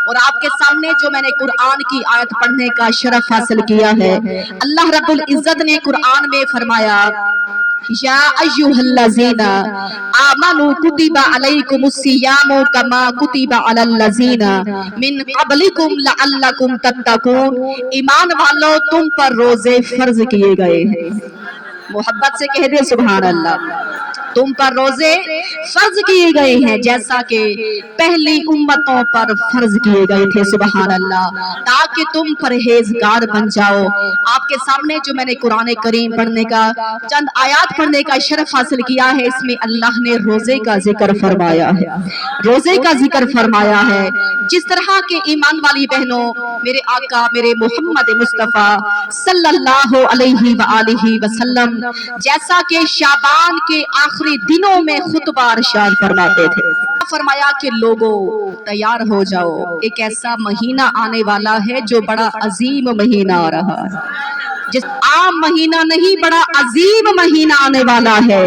اور آپ کے سامنے جو میں نے قرآن کی آیت پڑھنے کا شرف حاصل کیا ہے، اللہ رب العزت نے قرآن میں فرمایا یا ایھا الذین آمنوا کتب علیکم الصیام کما کتب علی الذین من قبلکم لعلکم تتقون، ایمان والو تم پر روزے فرض کیے گئے ہیں۔ محبت سے کہہ دے سبحان اللہ۔ تم پر روزے فرض کیے گئے ہیں جیسا کہ پہلی امتوں پر فرض کیے گئے تھے، سبحان اللہ، تاکہ تم پرہیزگار بن جاؤ۔ آپ کے سامنے جو میں نے قرآن کریم پڑھنے کا چند آیات پڑھنے کا شرف حاصل کیا ہے، اس میں اللہ نے روزے کا ذکر فرمایا ہے، روزے کا ذکر فرمایا ہے۔ جس طرح کے ایمان والی بہنوں، میرے آقا میرے محمد مصطفیٰ صلی اللہ علیہ وآلہ وسلم جیسا کہ شعبان کے آخری دنوں میں خطبہ ارشاد فرماتے تھے، فرمایا کہ لوگوں تیار ہو جاؤ، ایک ایسا مہینہ آنے والا ہے جو بڑا عظیم مہینہ آ رہا ہے، جس عام مہینہ نہیں بڑا عظیم مہینہ آنے والا ہے۔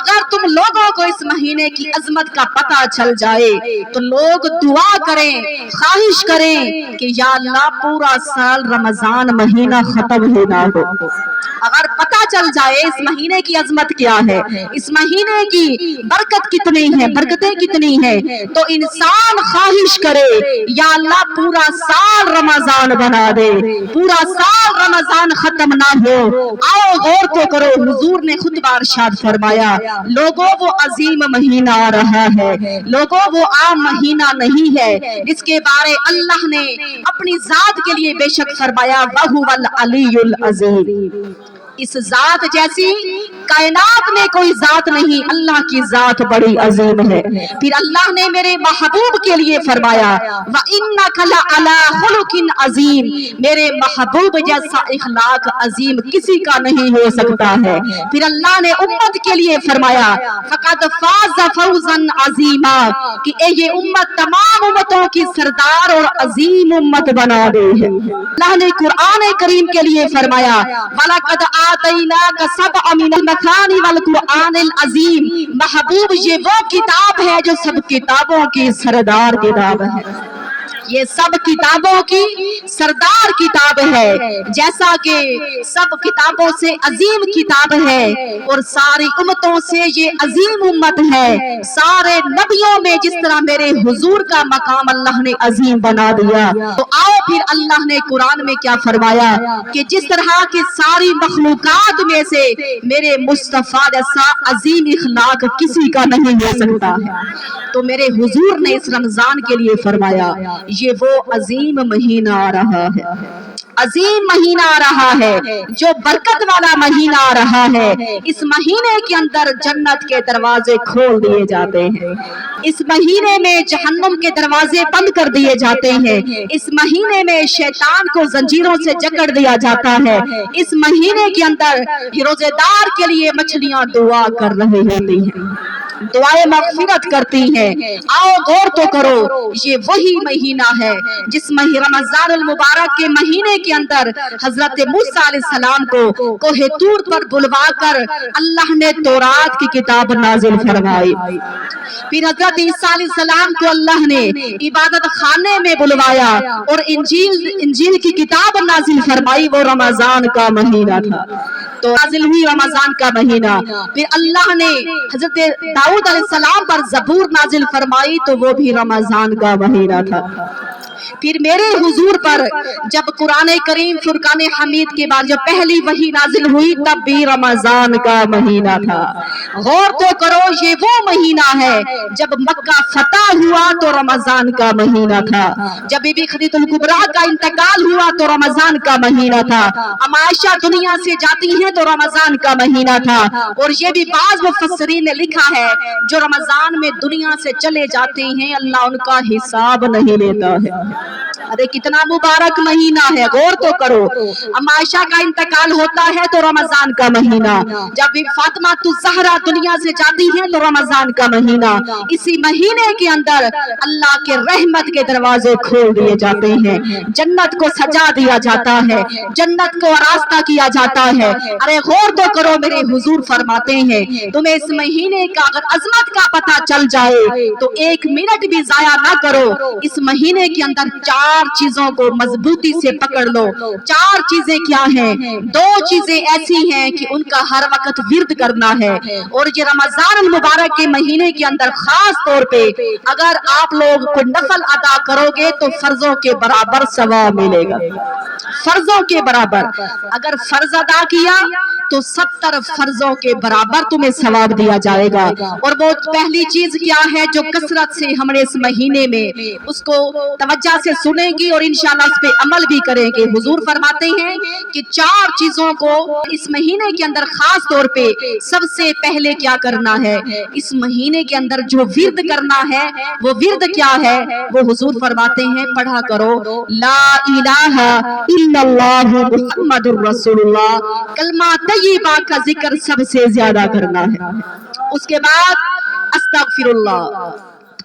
اگر تم لوگوں کو اس مہینے کی عظمت کا پتہ چل جائے تو لوگ دعا کریں، خواہش کریں کہ یا اللہ پورا سال رمضان مہینہ ختم ہی نہ ہو۔ اگر پتہ چل جائے اس مہینے کی عظمت کیا ہے، اس مہینے کی برکت کتنی ہے، برکتیں کتنی ہیں، تو انسان خواہش کرے یا اللہ پورا سال رمضان بنا دے، پورا سال رمضان ختم نہ ہو۔ آؤ غور تو کرو، حضور نے خطبہ ارشاد فرمایا لوگوں وہ عظیم مہینہ آ رہا ہے، لوگوں وہ عام مہینہ نہیں ہے، اس کے بارے اللہ نے اپنی ذات کے لیے بے شک فرمایا وَهُوَ الْعَلِيُّ الْعَظِيمُ، اس ذات جیسی کائنات میں کوئی ذات نہیں، اللہ کی ذات بڑی عظیم ہے۔ پھر اللہ نے میرے محبوب کے لیے فرمایا وَإِنَّكَ لَعَلَىٰ خُلُقٍ عَظِيمٍ، میرے محبوب جیسا اخلاق عظیم کسی کا نہیں ہو سکتا ہے۔ پھر اللہ نے امت کے لیے فرمایا فَقَدْ فَازَ فَوْزًا عَظِيمًا، کہ یہ امت تمام امتوں کی سردار اور عظیم امت بنا دے ہے۔ اللہ نے قرآن کریم کے لیے فرمایا وَلَقَدْ آتَيْنَاكَ سَبْعًا مِنَ الْمَثَانِي وَالْقُرْآنِ الْعَظِيمِ، محبوب یہ وہ کتاب ہے جو سب کتابوں کی سردار کتاب ہے، یہ سب کتابوں کی سردار کتاب ہے، جیسا کہ سب کتابوں سے عظیم کتاب ہے اور ساری امتوں سے یہ عظیم امت ہے۔ سارے نبیوں میں جس طرح میرے حضور کا مقام اللہ نے عظیم بنا دیا، تو آؤ پھر اللہ نے قرآن میں کیا فرمایا کہ جس طرح کی ساری مخلوقات میں سے میرے مصطفیٰ جیسا عظیم اخلاق کسی کا نہیں ہو سکتا ہے، تو میرے حضور نے اس رمضان کے لیے فرمایا یہ وہ عظیم مہینہ آ رہا ہے، عظیم مہینہ آ رہا ہے، جو برکت والا مہینہ آ رہا ہے۔ اس مہینے کے اندر جنت کے دروازے کھول دیے جاتے ہیں، اس مہینے میں جہنم کے دروازے بند کر دیے جاتے ہیں، اس مہینے میں شیطان کو زنجیروں سے جکڑ دیا جاتا ہے، اس مہینے کے اندر روزے دار کے لیے مچھلیاں دعا کر رہی ہوتی ہیں، دعائیں مغفرت کرتی ہیں۔ آؤ غور تو کرو، یہ وہی مہینہ ہے جس رمضان المبارک کے مہینے کے اندر حضرت موسیٰ علیہ السلام کو کوہ طور پر بلوا کر اللہ نے تورات کی کتاب نازل فرمائی۔ پھر حضرت عیسیٰ علیہ السلام کو اللہ نے عبادت خانے میں بلوایا اور انجیل کی کتاب نازل فرمائی، وہ رمضان کا مہینہ تھا، تو نازل ہوئی رمضان کا مہینہ۔ پھر اللہ نے حضرت داؤد علیہ السلام پر زبور نازل فرمائی، تو وہ بھی رمضان کا مہینہ تھا۔ پھر میرے حضور پر جب قرآن کریم فرقان حمید کے بعد جب پہلی وحی نازل ہوئی تب بھی رمضان کا مہینہ تھا۔ غور تو کرو، یہ وہ مہینہ ہے جب مکہ فتح ہوا تو رمضان کا مہینہ تھا، جب بی بی خدیجہ الکبریٰ کا انتقال ہوا تو رمضان کا مہینہ تھا، ام عائشہ دنیا سے جاتی ہیں تو رمضان کا مہینہ تھا، اور یہ بھی بعض مفسرین نے لکھا ہے جو رمضان میں دنیا سے چلے جاتے ہیں اللہ ان کا حساب نہیں لیتا ہے، अरे कितना मुबारक महीना है, गौर तो करो। अब आयशा का इंतकाल होता है तो रमजान का महीना, जब फातिमा ज़हरा दुनिया से जाती है तो रमजान का महीना, इसी महीने के अंदर अल्लाह के रहमत के दरवाजे खोल दिए जाते हैं, जन्नत को सजा दिया जाता है, जन्नत को रास्ता किया जाता है। अरे गौर तो करो, मेरे हुजूर फरमाते हैं तुम्हें इस महीने का अगर अजमत का पता चल जाए तो एक मिनट भी जाया ना करो। इस महीने के अंदर 4 चीजों को मजबूती से पकड़ लो। 4 चीजें क्या हैं? 2 चीजें ऐसी हैं कि उनका हर वक्त विर्द करना है, और ये रमजान मुबारक के महीने के अंदर खास तौर पे अगर आप लोग कोई नफल अदा करोगे तो फर्जों के बराबर सवाब मिलेगा। फर्जों के बराबर अगर फर्ज अदा किया तो 70 फर्जों के बराबर तुम्हें सवाब दिया जाएगा। और वो पहली चीज क्या है जो कसरत से हमने इस महीने में उसको तवज्जो से सुनेंगी और इंशाल्लाह उस पे अमल भी करेंगे। हुजूर फरमाते हैं कि 4 चीजों को इस महीने के अंदर खास तौर पे सबसे पहले क्या करना है, इस महीने के अंदर जो विर्द करना है वो विर्द क्या है, वो हुजूर फरमाते हैं पढ़ा करो ला इलाहा इल्लल्लाह मुहम्मदुर रसूलुल्लाह, कलमा तय्यबा का जिक्र सबसे ज्यादा करना है। उसके बाद अस्तगफिरुल्लाह,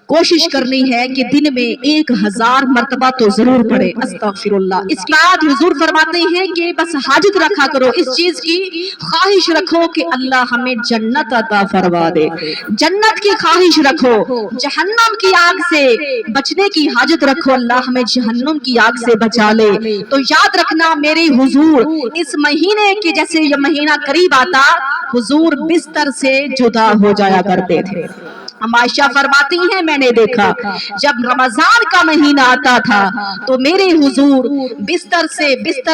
कोशिश करनी है कि दिन में 1000 मर्तबा तो जरूर पढ़े अस्तगफिरुल्लाह। इसके बाद हुजूर फरमाते हैं कि बस हाजत रखा करो, इस चीज की ख्वाहिश रखो कि अल्लाह हमें जन्नत अता फरमा दे, जन्नत की ख्वाहिश रखो। जहन्नम की आग से बचने की हाजत रखो, अल्लाह हमें जहन्नम की आग से बचा ले। तो याद रखना मेरे हुजूर इस महीने के जैसे ये महीना करीब आता, हुजूर बिस्तर से जुदा हो जाया करते थे। आयशा फरमाती हैं मैंने देखा जब रमजान का महीना आता था तो मेरे हुजूर बिस्तर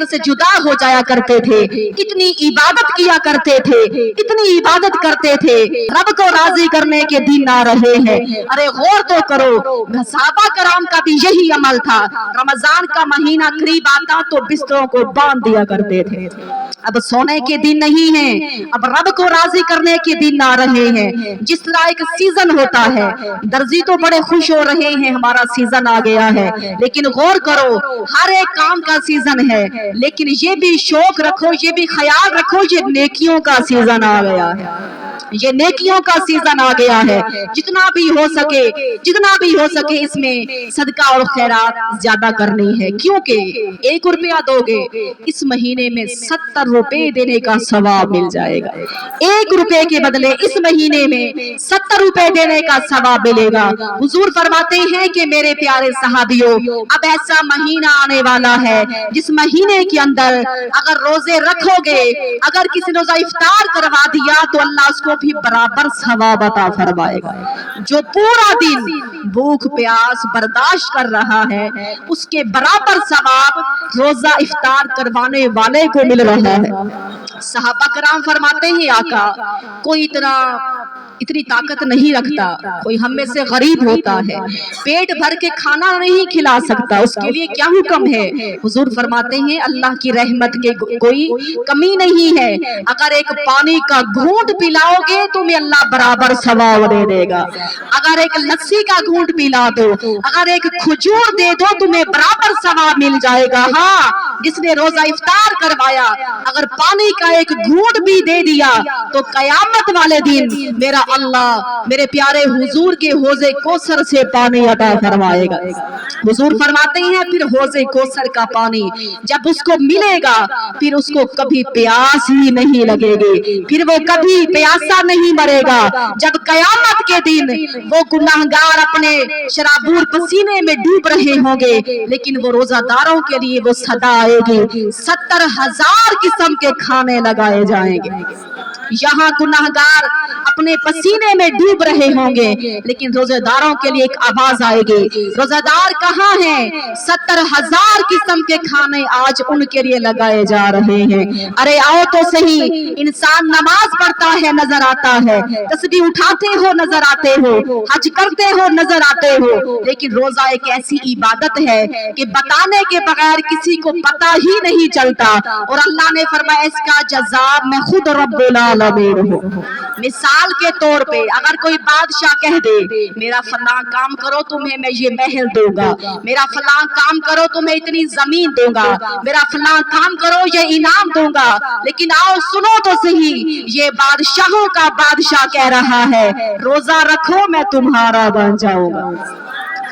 से जुदा हो जाया करते थे, इतनी इबादत किया करते थे, इतनी इबादत करते थे, रब को राजी करने के दिन आ रहे हैं। अरे गौर तो करो, सहाबा कराम का भी यही अमल था, रमजान का महीना करीब आता तो बिस्तरों को बांध दिया करते थे। अब सोने के दिन नहीं है, अब रब को राजी करने के दिन आ रहे हैं। जिस तरह एक सीजन होता है, दर्जी तो बड़े खुश हो रहे हैं हमारा सीजन आ गया है, लेकिन गौर करो हर एक काम का सीजन है, लेकिन ये भी शौक रखो, ये भी ख्याल रखो, ये नेकियों का सीजन आ गया है, ये नेकियों का सीजन आ गया है। जितना भी हो सके इसमें सदका और खैरात ज्यादा करनी है, क्योंकि 1 रुपया दोगे इस महीने में 70 रुपए देने का सवाब मिल जाएगा। 1 रुपए के बदले इस महीने में 70 रुपए देने का सवाब मिलेगा। हुजूर फरमाते हैं कि मेरे प्यारे सहाबियों, अब ऐसा महीना आने वाला है जिस महीने के अंदर अगर रोजे रखोगे, अगर किसी ने रोजा इफ्तार करवा दिया तो अल्लाह उसको भी बराबर सवाब अता फरमाएगा। जो पूरा दिन भूख प्यास बर्दाश्त कर रहा है उसके बराबर सवाब रोजा इफ्तार करवाने वाले को मिल रहा है। सहाबा कराम फरमाते हैं आका कोई इतनी ताकत नहीं रखता, कोई हम में से गरीब होता है, पेट भर के खाना नहीं खिला सकता, उसके लिए क्या हुक्म है? हुजूर फरमाते हैं अल्लाह की रहमत के कोई कमी नहीं है, अगर एक पानी का घूंट पिलाओगे तुम्हें अल्लाह बराबर सवाब दे देगा। अगर एक लस्सी का घूंट पिला दो, अगर एक खजूर दे दो तुम्हें बराबर सवाब मिल जाएगा। हाँ, जिसने रोजा इफ्तार करवाया अगर पानी का एक घूंट भी दे दिया तो कयामत वाले दिन मेरा अल्लाह मेरे प्यारे हुजूर के हौजे कौसर से पानी अता फरमाएगा। हुजूर फरमाते हैं फिर हौजे कौसर का पानी जब उसको मिलेगा फिर उसको कभी प्यास ही नहीं लगेगी, फिर वो कभी प्यासा नहीं मरेगा। जब कयामत के दिन वो गुनाहगार अपने शराबूर पसीने में डूब रहे होंगे, लेकिन वो रोजादारों के लिए वो सदा आएगी, 70,000 किस्म के खाने लगाए जाएंगे। यहाँ गुनाहगार अपने पसीने में डूब रहे होंगे, लेकिन रोजेदारों के लिए एक आवाज आएगी, रोजेदार कहाँ हैं? 70,000 किस्म के खाने आज उनके लिए लगाए जा रहे हैं। अरे आओ तो सही, इंसान नमाज पढ़ता है नजर आता है, तस्बीह उठाते हो नजर आते हो, हज करते हो नजर आते हो, लेकिन रोजा एक ऐसी इबादत है कि बताने के बगैर किसी को पता ही नहीं चलता। और अल्लाह ने फरमाया इसका जज़ा मैं खुद रब्बुल आलमीन हूं। मिसाल मिसाल के तौर पे अगर कोई बादशाह कह दे मेरा फलां काम करो तुम्हें मैं ये महल दूंगा, मेरा फलां काम करो तुम्हें इतनी जमीन दूंगा, मेरा फलां काम करो ये इनाम दूंगा, लेकिन आओ सुनो तो सही, ये बादशाहों का बादशाह कह रहा है रोजा रखो मैं तुम्हारा बन जाऊंगा,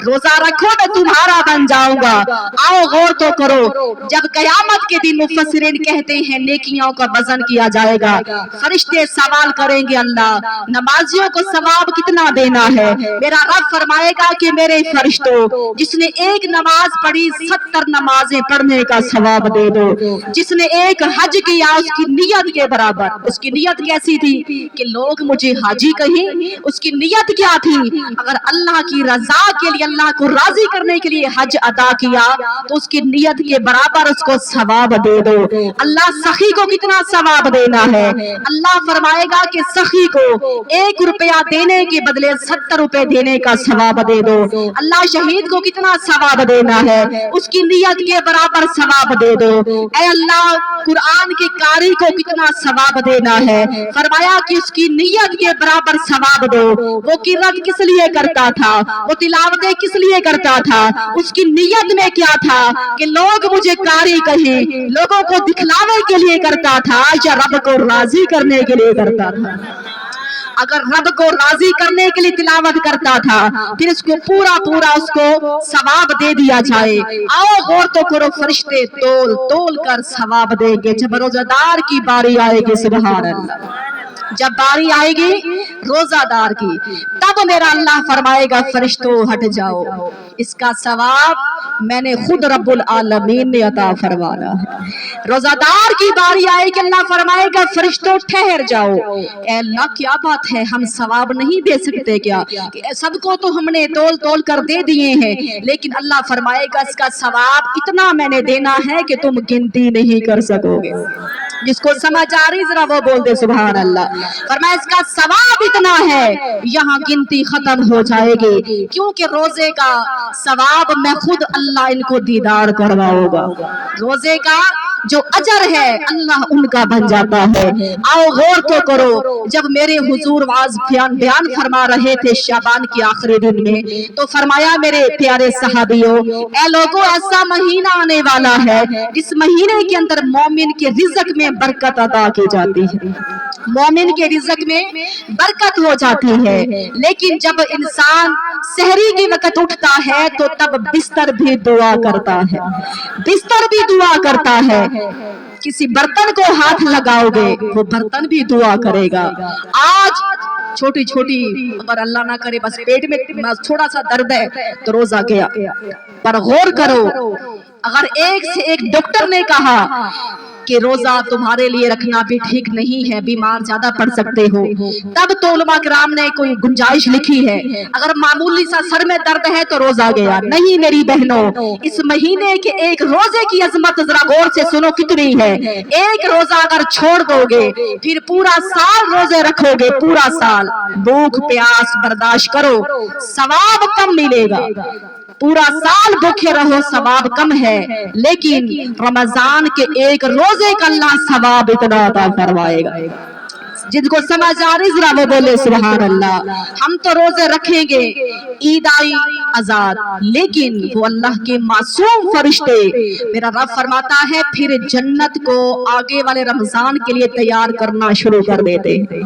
रोजा रखो मैं तुम्हारा बन जाऊंगा। आओ गौर तो करो, जब कयामत के दिन मुफस्सिरीन कहते हैं नेकियों का वजन किया जाएगा, फरिश्ते सवाल करेंगे अल्लाह नमाजियों को सवाब कितना देना है? मेरा रब फरमाएगा कि मेरे फरिश्तों जिसने एक नमाज पढ़ी 70 नमाजें पढ़ने का सवाब दे दो, जिसने एक हज किया उसकी नियत के बराबर। उसकी नियत कैसी थी कि लोग मुझे हाजी कहें, उसकी नियत क्या थी? अगर अल्लाह की रजा के लिए अल्लाह को राजी करने के लिए हज अदा किया तो उसकी नियत के बराबर उसको सवाब दे दो। अल्लाह सखी को कितना सवाब देना है? अल्लाह फरमाएगा कि सखी को 1 रुपया देने के बदले 70 रुपए देने का सवाब दे दो। अल्लाह शहीद को कितना सवाब देना है? उसकी नियत के बराबर सवाब दे दो। ऐ अल्लाह कुरान की कारी को कितना सवाब देना है? फरमाया कि उसकी नियत के बराबर सवाब दो। वो किरात किस लिए करता था? वो तिलावतें किस लिए करता था? उसकी नियत में क्या था कि लोग मुझे कारी कहें, लोगों को दिखलाने के लिए करता था या रब को राजी करने के लिए करता था? अगर रब को राजी करने के लिए तिलावत करता था फिर उसको पूरा पूरा उसको सवाब दे दिया जाए। आओ गौर तो करो, फरिश्ते तोल तोल कर सवाब देंगे। जब रोजादार की बारी आएगी, सुभान अल्लाह, जब बारी आएगी रोजादार की, तब मेरा अल्लाह फरमाएगा फरिश्तों हट जाओ, इसका सवाब मैंने खुद रब्बुल आलमीन ने अता फरमाना है। रोजादार की बारी आएगी, अल्लाह फरमाएगा फरिश्तों ठहर जाओ। ऐ अल्लाह क्या बात है, हम सवाब नहीं दे सकते क्या? सबको तो हमने तोल तोल कर दे दिए हैं, लेकिन अल्लाह फरमाएगा इसका सवाब इतना मैंने देना है कि तुम गिनती नहीं कर सकोगे। जिसको समझ आ रही जरा वो बोल दे सुभान अल्लाह। फरमाया इसका सवाब इतना है यहाँ गिनती खत्म हो जाएगी, क्योंकि रोजे का सवाब मैं खुद अल्लाह इनको दीदार करवाऊंगा। रोजे का जो अजर है अल्लाह उनका बन जाता है। आओ गौर तो करो, जब मेरे हुजूर वाज बयान फरमा रहे थे शाबान के आखिरी दिन में, तो फरमाया मेरे प्यारे सहाबियों, ऐ लोगों ऐसा महीना आने वाला है जिस महीने के अंदर मोमिन के रिज़्क में बरकत अता की जाती है, मोमिन के रिज़्क में बरकत हो जाती है। लेकिन जब इंसान सहरी के वक्त उठता है तो तब बिस्तर भी दुआ करता है, बिस्तर भी दुआ करता है। किसी बर्तन को हाथ लगाओगे वो बर्तन भी दुआ करेगा। आज छोटी छोटी, अगर अल्लाह ना करे बस पेट में थोड़ा सा दर्द है तो रोजा गया, पर गौर करो अगर एक से एक डॉक्टर ने कहा कि रोजा तुम्हारे लिए रखना भी ठीक नहीं है, बीमार ज्यादा पड़ सकते हो, तब तो उलमा किराम ने कोई गुंजाइश लिखी है। अगर मामूली सा सर में दर्द है तो रोजा गया नहीं। मेरी बहनों, इस महीने के एक रोजे की अजमत जरा गौर से सुनो कितनी है। एक रोजा अगर छोड़ दोगे फिर पूरा साल रोजे रखोगे, पूरा साल भूख प्यास बर्दाश्त करो, सवाब कम मिलेगा। पूरा साल भूखे रहो सवाब कम है, लेकिन रमजान के एक रोजे का अल्लाह सवाब इतना अता फरमाएगा। जिनको समझ आ रही जरा वो बोले सुभान अल्लाह। हम तो रोजे रखेंगे, ईद आई आजाद, लेकिन वो अल्लाह के मासूम फरिश्ते, मेरा रब फरमाता है फिर जन्नत को आगे वाले रमजान के लिए तैयार करना शुरू कर देते हैं।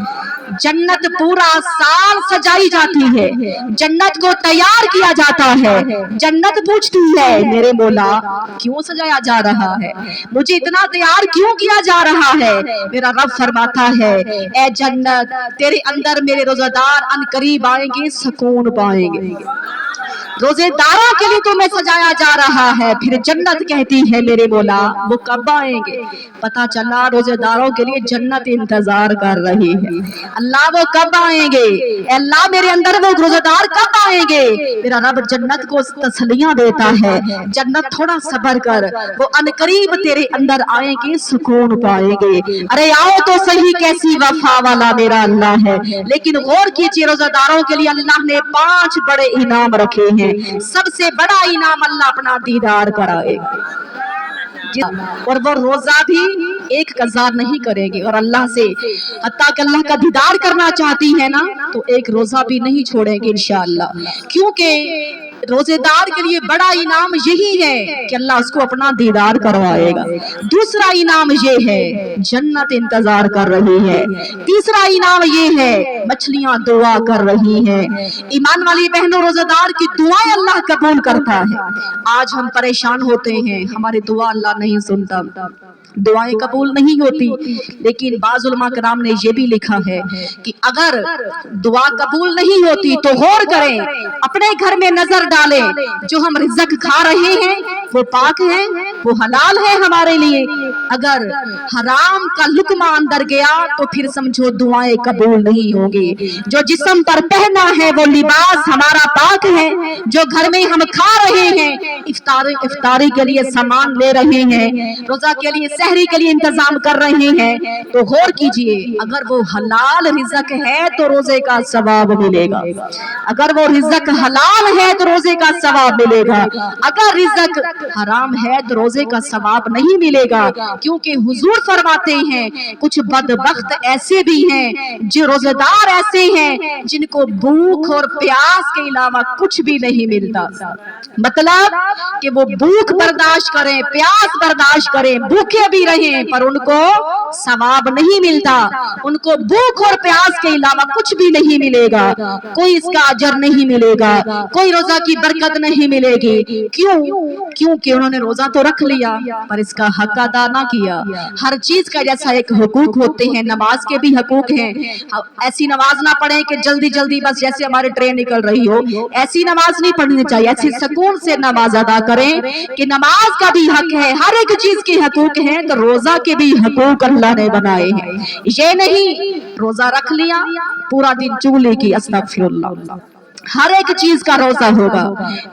जन्नत पूरा साल सजाई जाती है, जन्नत को तैयार किया जाता है। जन्नत पूछती है मेरे मौला क्यों सजाया जा रहा है, मुझे इतना तैयार क्यों किया जा रहा है? मेरा रब फरमाता है ए जन्नत तेरे अंदर मेरे रोजादार अनकरीब आएंगे, सुकून पाएंगे। रोजेदारों के लिए तुम्हें सजाया जा रहा है। फिर जन्नत कहती है मेरे मौला वो कब आएंगे? पता चला रोजेदारों के लिए जन्नत इंतजार कर रही है। अल्लाह वो कब आएंगे? अल्लाह मेरे अंदर वो रोजेदार कब आएंगे? मेरा रब जन्नत को तसलियां देता है, जन्नत थोड़ा सब्र कर, वो अनकरीब तेरे अंदर आएंगे, सुकून पाएंगे। अरे आओ तो सही, कैसी वफा वाला मेरा अल्लाह है। लेकिन गौर कीजिए, रोजेदारों के लिए अल्लाह ने 5 बड़े इनाम रखे हैं। सबसे बड़ा इनाम अल्लाह अपना दीदार कराएगा। और वो रोजा भी एक कज़ा नहीं करेंगे और अल्लाह से हत्ता कि अल्लाह का दीदार करना चाहती है ना तो एक रोजा भी नहीं छोड़ेंगे इंशाअल्लाह, क्योंकि रोजेदार के लिए बड़ा इनाम यही है कि अल्लाह उसको अपना दीदार करवाएगा। दूसरा इनाम ये है जन्नत इंतजार कर रही है। तीसरा इनाम ये है मछलियां दुआ कर रही हैं। ईमान वाली बहनों, रोजेदार की दुआएं अल्लाह कबूल करता है। आज हम परेशान होते हैं, हमारी दुआ अल्लाह नहीं सुनता, दुआएं कबूल नहीं होती, लेकिन बाज़ उलमा कराम ने ये भी लिखा है कि अगर दुआ कबूल नहीं होती तो गौर करें, अपने घर में नजर डालें, जो हम रिज़्क खा रहे हैं वो पाक है, वो हलाल है हमारे लिए। अगर हराम का लुकमा अंदर गया तो फिर समझो दुआएं कबूल नहीं होगी। जो जिस्म पर पहना है वो लिबास हमारा पाक है, जो घर में हम खा रहे हैं, इफ्तारी के लिए सामान ले रहे हैं, रोजा के लिए सहरी के लिए इंतजाम कर रहे हैं, तो गौर कीजिए, अगर वो हलाल रिज़्क है तो रोजे का सवाब मिलेगा। अगर वो रिज़्क हलाल है तो रोजे का सवाब मिलेगा। अगर रिज़्क हराम है तो रोजे का सवाब नहीं मिलेगा, क्योंकि हुजूर फरमाते हैं कुछ बदबख्त ऐसे भी हैं, जो रोजेदार ऐसे हैं जिनको भूख और प्यास के अलावा कुछ भी नहीं मिलता। मतलब कि वो भूख बर्दाश्त करें, प्यास बर्दाश्त करें, भूखे भी रहें, पर उनको सवाब नहीं मिलता। उनको भूख और प्यास के अलावा कुछ भी नहीं मिलेगा, कोई इसका अजर नहीं मिलेगा, कोई रोजा की बरकत नहीं मिलेगी। क्यों? क्योंकि उन्होंने रोजा तो रख लिया पर इसका हक अदा ना किया। हर चीज का जैसा एक हुकूक होते हैं, नमाज के भी हुकूक हैं। ऐसी नमाज ना पढ़े कि जल्दी जल्दी बस जैसे हमारी ट्रेन निकल रही हो, ऐसी नमाज नहीं पढ़नी चाहिए। ऐसी सुकून से नमाज अदा करें कि नमाज का भी हक है, हर एक चीज के हुकूक हैं, तो रोजा के भी हुकूक अल्लाह ने बनाए हैं। ये नहीं रोजा रख लिया पूरा दिन चुगली की, अस्तगफिरुल्लाह, हर एक चीज का रोजा होगा।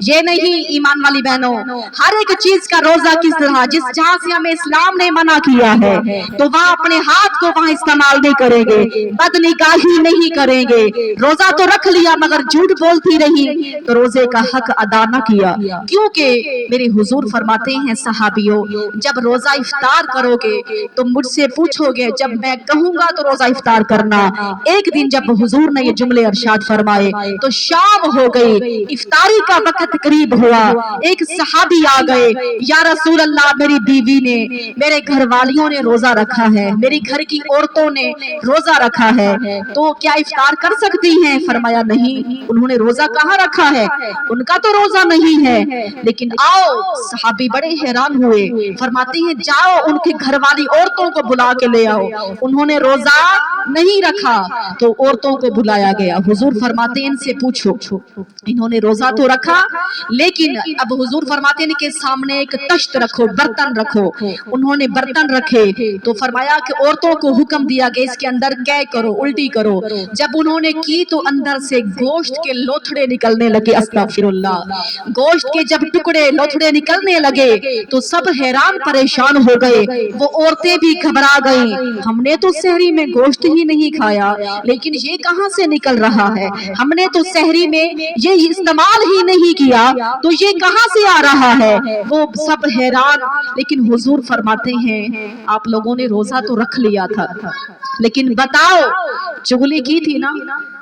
ये नहीं ईमान वाली बहनों, हर एक चीज का रोजा किस तरह, जिस जहां से हमें इस्लाम ने मना किया है तो वहां अपने हाथ को वहां इस्तेमाल नहीं करेंगे, बदनिगाही नहीं करेंगे। रोजा तो रख लिया मगर झूठ बोलती रही तो रोजे का हक अदा न किया। क्योंकि मेरे हुजूर फरमाते हैं सहाबियों, जब रोजा इफ्तार करोगे तो मुझसे पूछोगे, जब मैं कहूंगा तो रोजा इफ्तार करना। एक दिन जब हुजूर ने ये जुमले इरशाद फरमाए तो शाम हो गई, इफ्तारी का वक्त करीब हुआ, एक सहाबी आ गए, या रसूल अल्लाह मेरी बीवी ने, मेरे घर वालियों ने रोजा रखा है, मेरी घर की औरतों ने रोजा रखा है, तो क्या इफ्तार कर सकती हैं? फरमाया नहीं, उन्होंने रोजा कहाँ रखा है, उनका तो रोजा नहीं है। लेकिन आओ, सहाबी बड़े हैरान हुए, फरमाते हैं जाओ उनके घर वाली औरतों को बुला के ले आओ। उन्होंने रोजा नहीं रखा तो औरतों को बुलाया गया। हुजूर फरमाते हैं इनसे पूछो, इन्होंने रोजा तो रखा, लेकिन अब हुजूर फरमाते हैं कि सामने एक तश्त रखो, बर्तन रखो। उन्होंने बर्तन रखे तो फरमाया कि औरतों को हुक्म दिया कि इसके अंदर क्या करो, उल्टी करो। जब उन्होंने की तो अंदर से गोश्त के लोथड़े निकलने लगे, अस्तगफिरुल्लाह। गोश्त के जब टुकड़े लोथड़े निकलने लगे तो सब हैरान परेशान हो गए, वो औरतें भी घबरा गईं, हमने तो सहरी में गोश्त ही नहीं खाया, लेकिन ये कहां से निकल रहा है, हमने तो सहरी में ये इस्तेमाल ही नहीं किया तो ये कहां से आ रहा है। वो सब हैरान, लेकिन हुजूर फरमाते हैं आप लोगों ने रोजा तो रख लिया था, लेकिन बताओ चुगली की थी ना?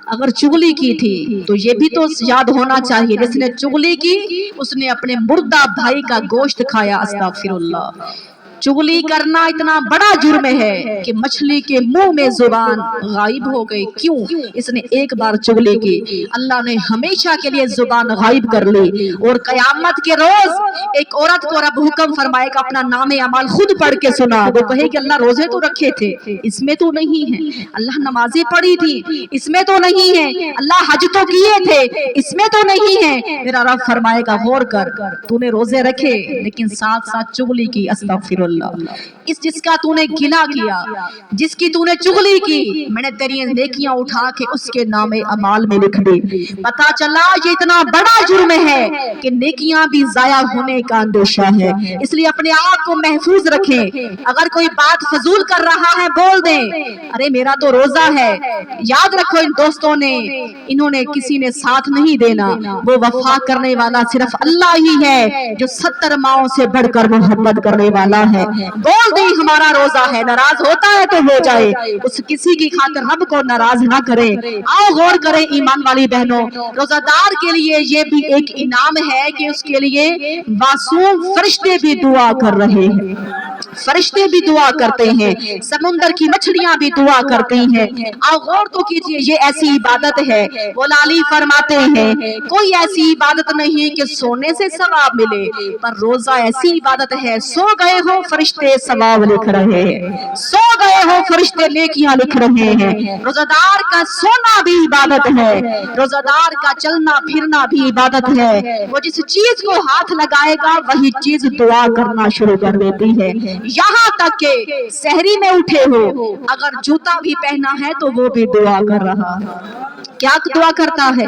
अगर चुगली की थी तो ये भी तो याद होना चाहिए, जिसने चुगली की उसने अपने मुर्दा भाई का गोश्त खाया। अस्तगफिरुल्लाह, चुगली करना इतना बड़ा जुर्म है कि मछली के मुंह में जुबान गायब हो गई। क्यों? इसने एक बार चुगली की, अल्लाह ने हमेशा के लिए जुबान गायब कर ली। और कयामत के रोज एक औरत को रब हुक्म फरमाएगा अपना नामे अमाल खुद पढ़ के सुना, वो कहेगी अल्लाह रोजे तो रखे थे, इसमें तो नहीं है, अल्लाह नमाजें पढ़ी थी, इसमें तो नहीं है, अल्लाह हज तो किए थे, इसमें तो नहीं है। मेरा रब फरमाएगा गौर कर, तूने रोजे रखे लेकिन साथ साथ चुगली की। अस्तगफिरुल्लाह, अल्लाह, इस जिसका तूने गिला किया, जिसकी तूने चुगली की, मैंने तेरी नेकियां उठा के उसके नामे अमाल में लिख दी। पता चला ये इतना बड़ा जुर्म है कि नेकियां भी जाया होने का अंदेशा है। इसलिए अपने आप को महफूज रखें। अगर कोई बात फजूल कर रहा है बोल दें, अरे मेरा तो रोजा है। याद रखो इन दोस्तों ने, इन्होंने किसी ने साथ नहीं देना, वो वफा करने वाला सिर्फ अल्लाह ही है जो 70 माओं से बढ़कर मोहब्बत करने वाला है। बोल दे हमारा रोजा है, नाराज होता है तो हो जाए, उस किसी की खातिर रब को नाराज ना करे। आओ गौर करें ईमान वाली बहनों, रोजादार के लिए ये भी एक इनाम है कि उसके लिए मासूम फरिश्ते भी दुआ कर रहे हैं, फरिश्ते भी दुआ करते हैं, समुंदर की मछलियां भी दुआ करती हैं। आओ गौर तो कीजिए, ये ऐसी इबादत है, वो लाली फरमाते हैं कोई ऐसी इबादत नहीं कि सोने से सवाब मिले, पर रोजा ऐसी इबादत है, सो गए हो फरिश्ते सवाब लिख रहे हैं, सो गए हो फरिश्ते नेकियां लिख रहे हैं। रोजादार का सोना भी इबादत है, रोजादार का चलना फिरना भी इबादत है। वो जिस चीज को हाथ लगाएगा वही चीज दुआ करना शुरू कर देती है। यहाँ तक के सहरी में उठे हो, अगर जूता भी पहना है तो वो भी दुआ कर रहा है। क्या दुआ करता है?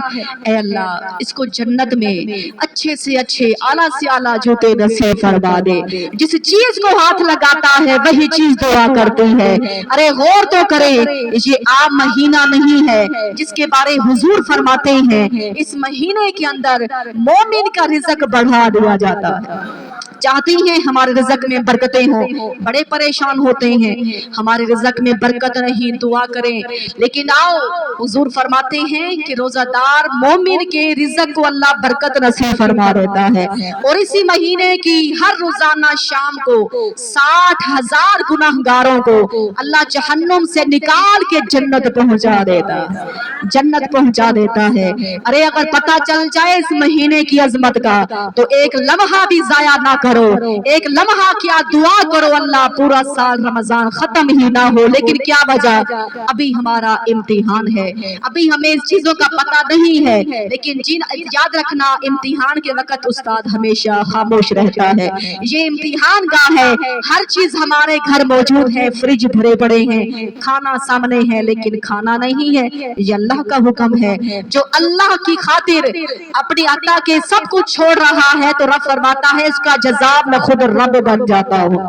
ऐ अल्लाह, इसको जन्नत में अच्छे से अच्छे आला से आला जूते नसीब फरमा दे। जिस चीज को हाथ लगाता है वही चीज दुआ करती है। अरे गौर तो करे, ये आम महीना नहीं है जिसके बारे हुजूर फरमाते हैं इस महीने के अंदर मोमिन का रिज़्क बढ़ा दिया जाता है। चाहती हैं हमारे रिज़्क में बरकतें हो, बड़े परेशान होते हैं हमारे रिज़्क में बरकत नहीं, दुआ करें। लेकिन आओ हुजूर फरमाते हैं कि रोजादार मोमिन के रिज़्क को अल्लाह बरकत नसीब फरमा देता है। और इसी महीने की हर रोजाना शाम को 60,000 गुनाहगारों को अल्लाह जहन्नुम से निकाल के जन्नत पहुंचा देता है, जन्नत पहुंचा देता है। अरे अगर पता चल जाए इस महीने की अजमत का तो एक लम्हा भी जाया ना करो, एक लम्हा क्या दुआ करो अल्लाह पूरा साल रमजान खत्म ही ना हो। लेकिन क्या वजह, अभी हमारा इम्तिहान है, अभी हमें इस चीजों का पता नहीं है। लेकिन याद रखना इम्तिहान के वक्त उस्ताद हमेशा खामोश रहता है। ये इम्तिहान गाह है, हर चीज हमारे घर मौजूद है, फ्रिज भरे पड़े हैं, खाना सामने है लेकिन खाना नहीं है। ये अल्लाह का हुक्म है। जो अल्लाह की खातिर अपनी अता के सब कुछ छोड़ रहा है तो रब फरमाता है इसका जज़ाब मैं खुद रब बन जाता हूँ,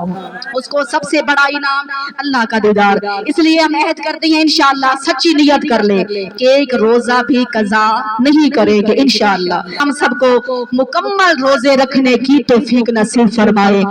उसको सबसे बड़ा इनाम अल्लाह का दीदार। इसलिए हम अहद करते हैं इंशाअल्लाह, सच्ची नियत कर ले कि एक रोजा भी कज़ा नहीं करेंगे इंशाअल्लाह। हम सबको मुकम्मल रोजे रखने की तौफीक नसीब फरमाए।